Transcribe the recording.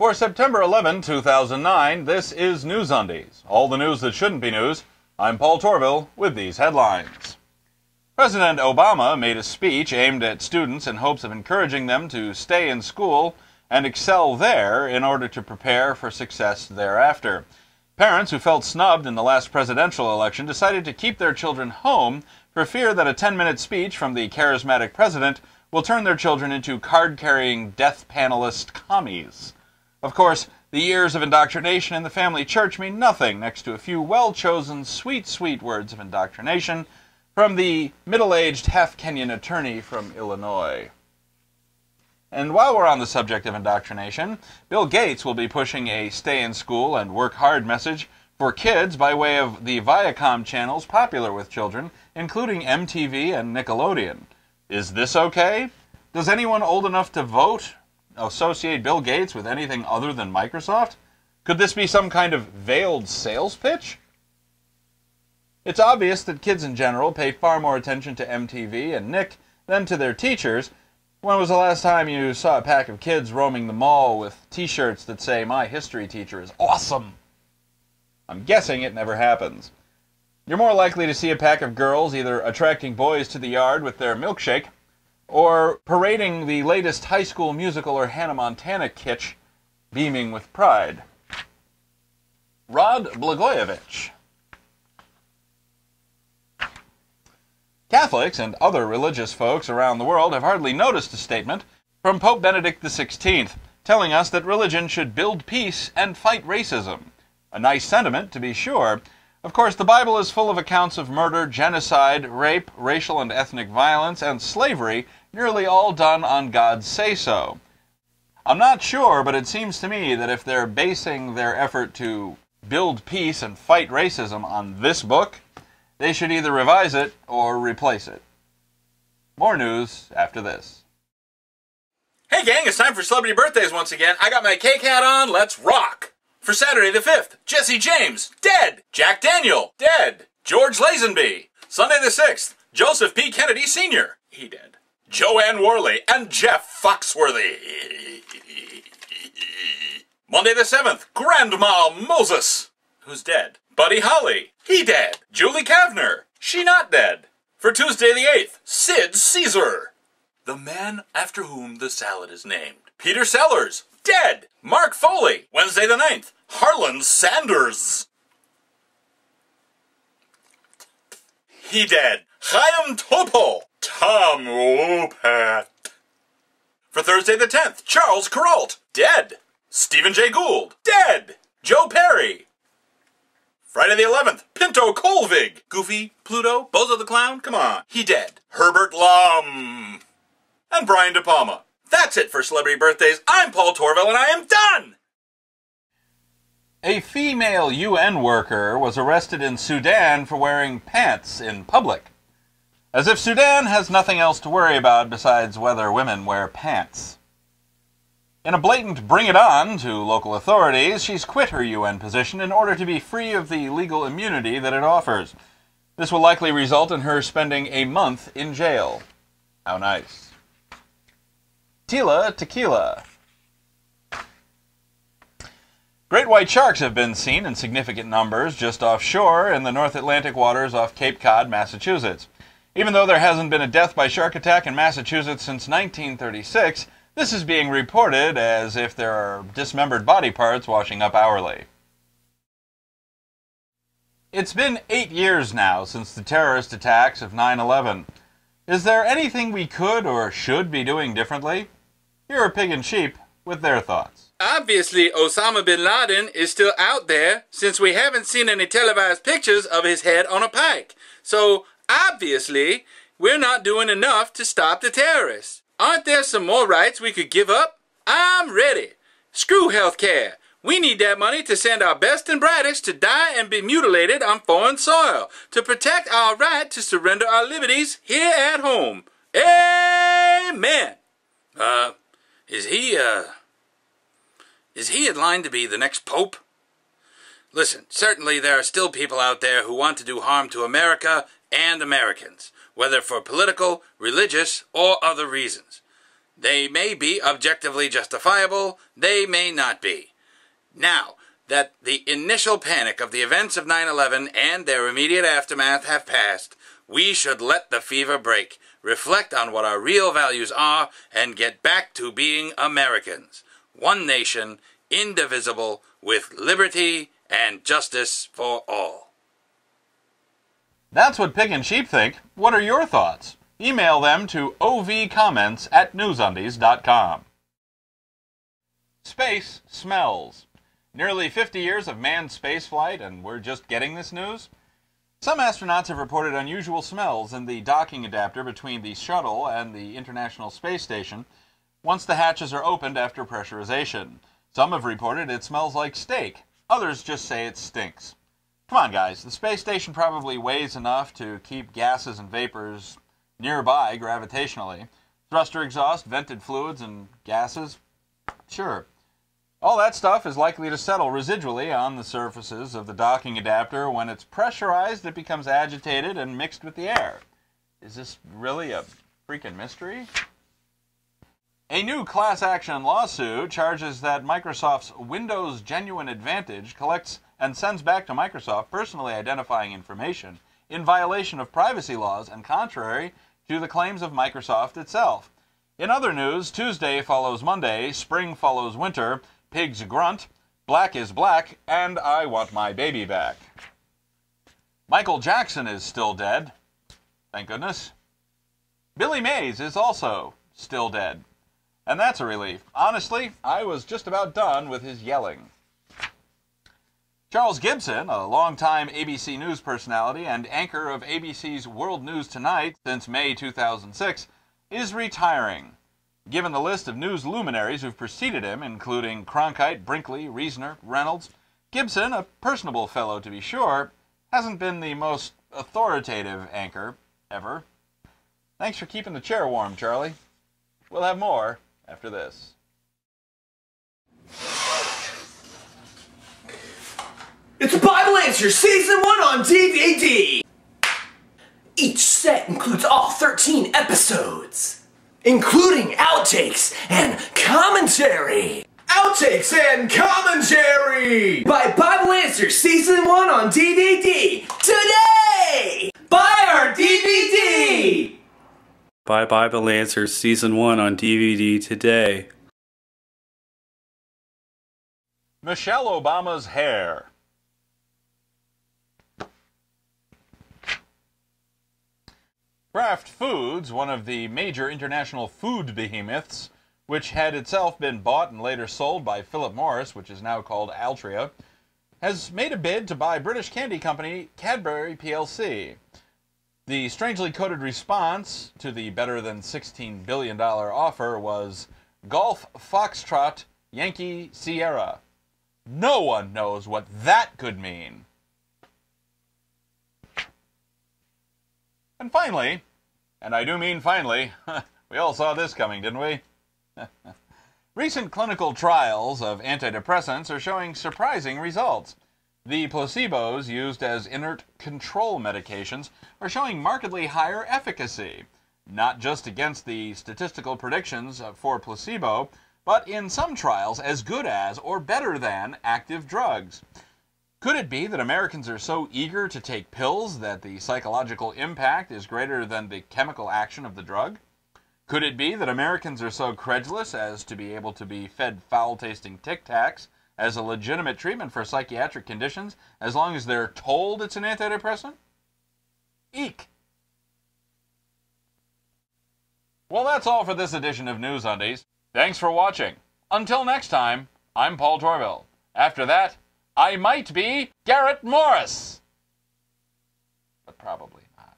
For September 11, 2009, this is NewsUndies. All the news that shouldn't be news. I'm Paul Torville with these headlines. President Obama made a speech aimed at students in hopes of encouraging them to stay in school and excel there in order to prepare for success thereafter. Parents who felt snubbed in the last presidential election decided to keep their children home for fear that a 10-minute speech from the charismatic president will turn their children into card-carrying death panelist commies. Of course, the years of indoctrination in the family church mean nothing next to a few well-chosen, sweet, sweet words of indoctrination from the middle-aged half-Kenyan attorney from Illinois. And while we're on the subject of indoctrination, Bill Gates will be pushing a stay-in-school and work-hard message for kids by way of the Viacom channels popular with children, including MTV and Nickelodeon. Is this okay? Does anyone old enough to vote associate Bill Gates with anything other than Microsoft? Could this be some kind of veiled sales pitch? It's obvious that kids in general pay far more attention to MTV and Nick than to their teachers. When was the last time you saw a pack of kids roaming the mall with t-shirts that say, "My history teacher is awesome"? I'm guessing it never happens. You're more likely to see a pack of girls either attracting boys to the yard with their milkshake or parading the latest High School Musical or Hannah Montana kitsch, beaming with pride. Rod Blagojevich. Catholics and other religious folks around the world have hardly noticed a statement from Pope Benedict XVI telling us that religion should build peace and fight racism. A nice sentiment, to be sure. Of course, the Bible is full of accounts of murder, genocide, rape, racial and ethnic violence, and slavery, nearly all done on God's say-so. I'm not sure, but it seems to me that if they're basing their effort to build peace and fight racism on this book, they should either revise it or replace it. More news after this. Hey gang, it's time for celebrity birthdays once again. I got my cake hat on, let's rock! For Saturday the 5th, Jesse James, dead. Jack Daniel, dead. George Lazenby. Sunday the 6th, Joseph P. Kennedy Sr., he dead. Joanne Worley and Jeff Foxworthy. Monday the 7th, Grandma Moses, who's dead. Buddy Holly, he dead. Julie Kavner, she not dead. For Tuesday the 8th, Sid Caesar, the man after whom the salad is named. Peter Sellers, dead. Mark Foley, Wednesday the 9th, Harlan Sanders, he dead. Chaim Topol, Tom Wopat. For Thursday the 10th, Charles Kuralt, dead. Stephen Jay Gould, dead. Joe Perry. Friday the 11th, Pinto Colvig, Goofy, Pluto, Bozo the Clown, come on, he dead. Herbert Lum. And Brian De Palma. That's it for celebrity birthdays. I'm Paul Torville, and I am done! A female UN worker was arrested in Sudan for wearing pants in public. As if Sudan has nothing else to worry about besides whether women wear pants. In a blatant bring it on to local authorities, she's quit her UN position in order to be free of the legal immunity that it offers. This will likely result in her spending a month in jail. How nice. Tila Tequila. Great white sharks have been seen in significant numbers just offshore in the North Atlantic waters off Cape Cod, Massachusetts. Even though there hasn't been a death by shark attack in Massachusetts since 1936, this is being reported as if there are dismembered body parts washing up hourly. It's been 8 years now since the terrorist attacks of 9/11. Is there anything we could or should be doing differently? Here are Pig and Sheep with their thoughts. Obviously, Osama bin Laden is still out there since we haven't seen any televised pictures of his head on a pike. So, obviously, we're not doing enough to stop the terrorists. Aren't there some more rights we could give up? I'm ready. Screw healthcare. We need that money to send our best and brightest to die and be mutilated on foreign soil, to protect our right to surrender our liberties here at home. Amen. Is he in line to be the next pope? Listen, certainly there are still people out there who want to do harm to America and Americans, whether for political, religious, or other reasons. They may be objectively justifiable, they may not be. Now that the initial panic of the events of 9/11 and their immediate aftermath have passed, we should let the fever break, reflect on what our real values are, and get back to being Americans. One nation, indivisible, with liberty and justice for all. That's what Pig and Sheep think. What are your thoughts? Email them to ovcomments@newsundies.com. Space smells. Nearly 50 years of manned spaceflight, and we're just getting this news? Some astronauts have reported unusual smells in the docking adapter between the shuttle and the International Space Station once the hatches are opened after pressurization. Some have reported it smells like steak. Others just say it stinks. Come on, guys. The space station probably weighs enough to keep gases and vapors nearby gravitationally. Thruster exhaust, vented fluids, and gases? Sure. All that stuff is likely to settle residually on the surfaces of the docking adapter. When it's pressurized, it becomes agitated and mixed with the air. Is this really a freaking mystery? A new class action lawsuit charges that Microsoft's Windows Genuine Advantage collects and sends back to Microsoft personally identifying information in violation of privacy laws and contrary to the claims of Microsoft itself. In other news, Tuesday follows Monday, spring follows winter, pigs grunt, black is black, and I want my baby back. Michael Jackson is still dead. Thank goodness. Billy Mays is also still dead. And that's a relief. Honestly, I was just about done with his yelling. Charles Gibson, a longtime ABC News personality and anchor of ABC's World News Tonight since May 2006, is retiring. Given the list of news luminaries who've preceded him, including Cronkite, Brinkley, Reasoner, Reynolds, Gibson, a personable fellow to be sure, hasn't been the most authoritative anchor ever. Thanks for keeping the chair warm, Charlie. We'll have more after this. It's Bible Answers Season 1 on DVD! Each set includes all 13 episodes, including outtakes and commentary. Outtakes and commentary! Buy Bible Answers Season 1 on DVD today! Buy our DVD! Buy Bible Answers Season 1 on DVD today. Michelle Obama's hair. Kraft Foods, one of the major international food behemoths, which had itself been bought and later sold by Philip Morris, which is now called Altria, has made a bid to buy British candy company Cadbury plc. The strangely coded response to the better than $16 billion offer was Golf Foxtrot Yankee Sierra. No one knows what that could mean. And finally, and I do mean finally, we all saw this coming, didn't we? Recent clinical trials of antidepressants are showing surprising results. The placebos used as inert control medications are showing markedly higher efficacy, not just against the statistical predictions for placebo, but in some trials as good as or better than active drugs. Could it be that Americans are so eager to take pills that the psychological impact is greater than the chemical action of the drug? Could it be that Americans are so credulous as to be able to be fed foul-tasting Tic Tacs as a legitimate treatment for psychiatric conditions as long as they're told it's an antidepressant? Eek! Well, that's all for this edition of News Undies. Thanks for watching. Until next time, I'm Paul Torville. After that, I might be Garrett Morris. But probably not.